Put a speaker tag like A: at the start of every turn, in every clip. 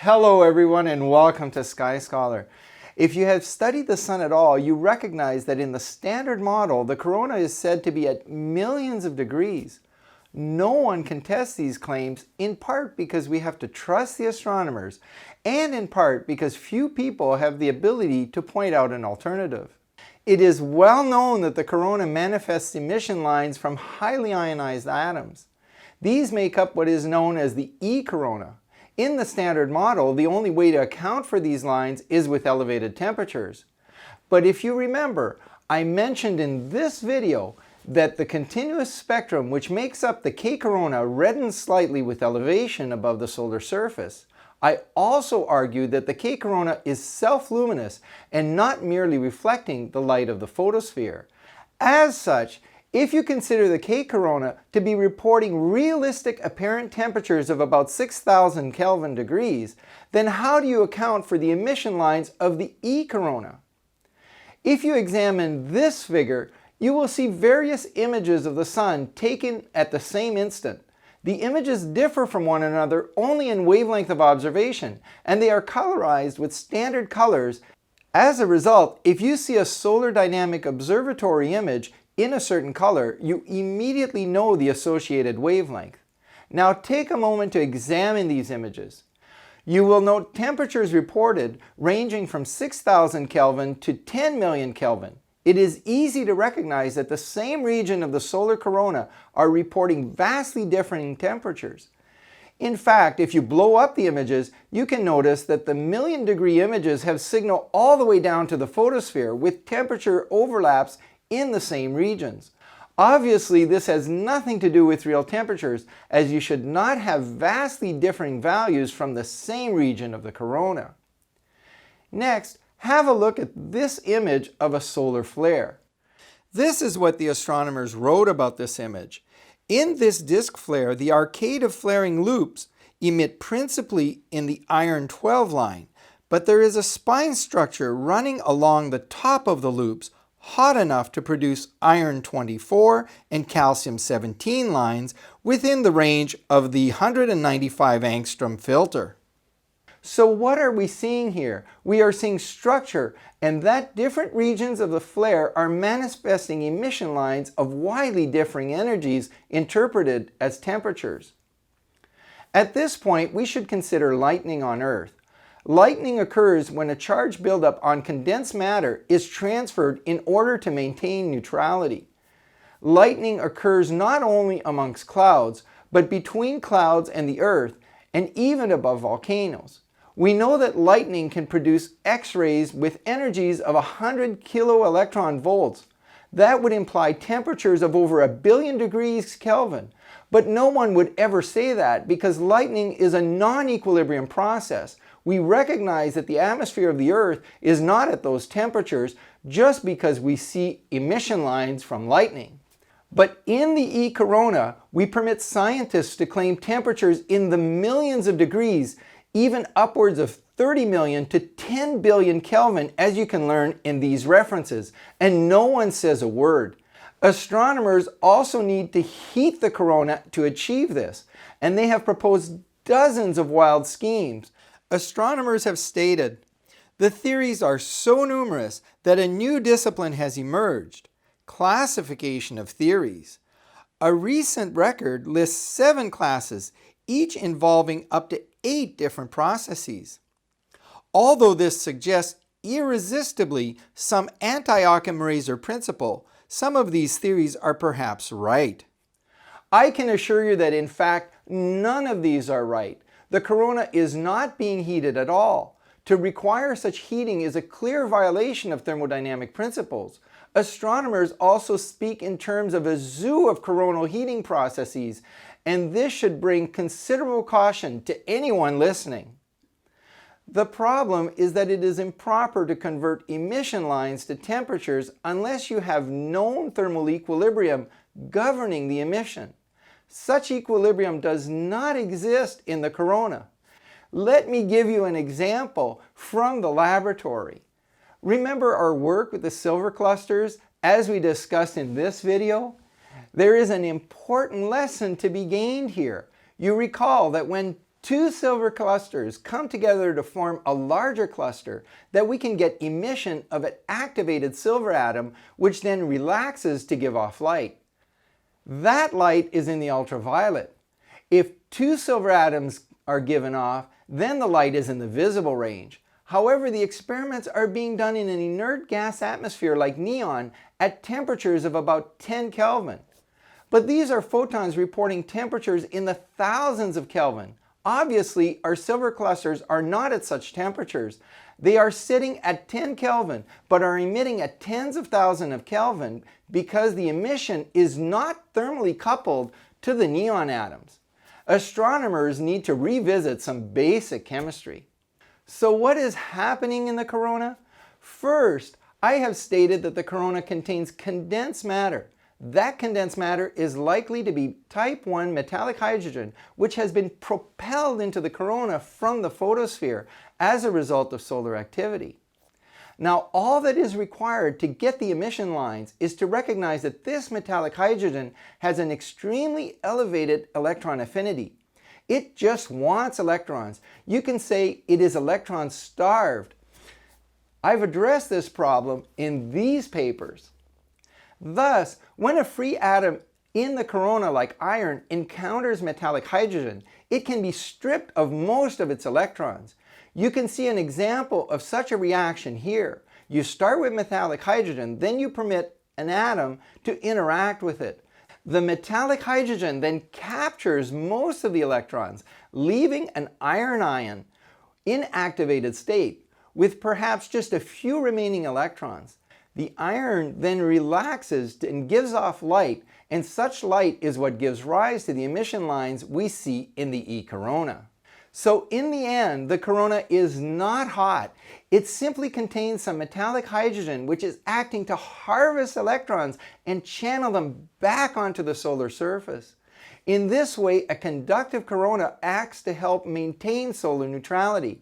A: Hello everyone and welcome to Sky Scholar. If you have studied the Sun at all, you recognize that in the standard model, the corona is said to be at millions of degrees. No one can test these claims, in part because we have to trust the astronomers, and in part because few people have the ability to point out an alternative. It is well known that the corona manifests emission lines from highly ionized atoms. These make up what is known as the E-corona. In the standard model, the only way to account for these lines is with elevated temperatures. But if you remember, I mentioned in this video that the continuous spectrum, which makes up the K-corona, reddens slightly with elevation above the solar surface. I also argued that the K-corona is self-luminous and not merely reflecting the light of the photosphere. As such, if you consider the K-corona to be reporting realistic apparent temperatures of about 6,000 Kelvin degrees, then how do you account for the emission lines of the E-corona? If you examine this figure, you will see various images of the Sun taken at the same instant. The images differ from one another only in wavelength of observation, and they are colorized with standard colors. As a result, if you see a solar dynamic observatory image in a certain color, you immediately know the associated wavelength. Now take a moment to examine these images. You will note temperatures reported ranging from 6,000 Kelvin to 10 million Kelvin. It is easy to recognize that the same region of the solar corona are reporting vastly differing temperatures. In fact, if you blow up the images, you can notice that the million-degree images have signal all the way down to the photosphere with temperature overlaps in the same regions. Obviously, this has nothing to do with real temperatures, as you should not have vastly differing values from the same region of the corona. Next, have a look at this image of a solar flare. This is what the astronomers wrote about this image. In this disk flare, the arcade of flaring loops emit principally in the iron 12 line, but there is a spine structure running along the top of the loops hot enough to produce iron 24 and calcium 17 lines within the range of the 195 angstrom filter. So what are we seeing here? We are seeing structure, and that different regions of the flare are manifesting emission lines of widely differing energies interpreted as temperatures. At this point, we should consider lightning on Earth. Lightning occurs when a charge buildup on condensed matter is transferred in order to maintain neutrality. Lightning occurs not only amongst clouds, but between clouds and the Earth, and even above volcanoes. We know that lightning can produce X-rays with energies of 100 kiloelectron volts. That would imply temperatures of over 1 billion degrees Kelvin. But no one would ever say that because lightning is a non-equilibrium process. We recognize that the atmosphere of the Earth is not at those temperatures just because we see emission lines from lightning. But in the E-corona, we permit scientists to claim temperatures in the millions of degrees, even upwards of 30 million to 10 billion Kelvin, as you can learn in these references, and no one says a word. Astronomers also need to heat the corona to achieve this, and they have proposed dozens of wild schemes. Astronomers have stated, the theories are so numerous that a new discipline has emerged, classification of theories. A recent record lists 7 classes, each involving up to 8 different processes. Although this suggests irresistibly some anti-Occam razor principle, some of these theories are perhaps right. I can assure you that in fact none of these are right. The corona is not being heated at all. To require such heating is a clear violation of thermodynamic principles. Astronomers also speak in terms of a zoo of coronal heating processes, and this should bring considerable caution to anyone listening. The problem is that it is improper to convert emission lines to temperatures unless you have known thermal equilibrium governing the emission. Such equilibrium does not exist in the corona. Let me give you an example from the laboratory. Remember our work with the silver clusters as we discussed in this video? There is an important lesson to be gained here. You recall that when Two silver clusters come together to form a larger cluster that we can get emission of an activated silver atom, which then relaxes to give off light. That light is in the ultraviolet. If two silver atoms are given off, then the light is in the visible range. However, the experiments are being done in an inert gas atmosphere like neon at temperatures of about 10 Kelvin. But these are photons reporting temperatures in the thousands of Kelvin. Obviously, our silver clusters are not at such temperatures. They are sitting at 10 Kelvin, but are emitting at tens of thousands of Kelvin because the emission is not thermally coupled to the neon atoms. Astronomers need to revisit some basic chemistry. So what is happening in the corona? First, I have stated that the corona contains condensed matter. That condensed matter is likely to be type 1 metallic hydrogen, which has been propelled into the corona from the photosphere as a result of solar activity. Now, all that is required to get the emission lines is to recognize that this metallic hydrogen has an extremely elevated electron affinity. It just wants electrons. You can say it is electron starved. I've addressed this problem in these papers. Thus, when a free atom in the corona like iron encounters metallic hydrogen, it can be stripped of most of its electrons. You can see an example of such a reaction here. You start with metallic hydrogen, then you permit an atom to interact with it. The metallic hydrogen then captures most of the electrons, leaving an iron ion in activated state with perhaps just a few remaining electrons. The iron then relaxes and gives off light, and such light is what gives rise to the emission lines we see in the E-corona. So in the end, the corona is not hot. It simply contains some metallic hydrogen which is acting to harvest electrons and channel them back onto the solar surface. In this way, a conductive corona acts to help maintain solar neutrality.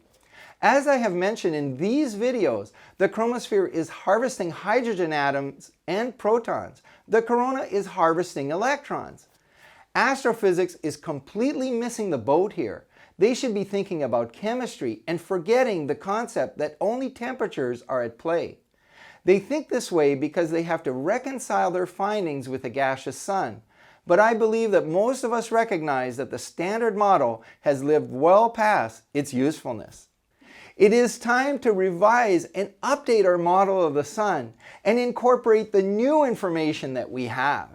A: As I have mentioned in these videos, the chromosphere is harvesting hydrogen atoms and protons. The corona is harvesting electrons. Astrophysics is completely missing the boat here. They should be thinking about chemistry and forgetting the concept that only temperatures are at play. They think this way because they have to reconcile their findings with a gaseous sun. But I believe that most of us recognize that the standard model has lived well past its usefulness. It is time to revise and update our model of the sun and incorporate the new information that we have.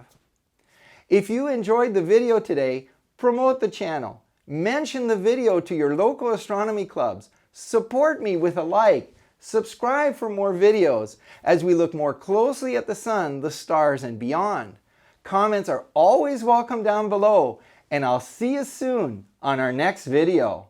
A: If you enjoyed the video today, promote the channel. Mention the video to your local astronomy clubs. Support me with a like. Subscribe for more videos as we look more closely at the sun, the stars, and beyond. Comments are always welcome down below, and I'll see you soon on our next video.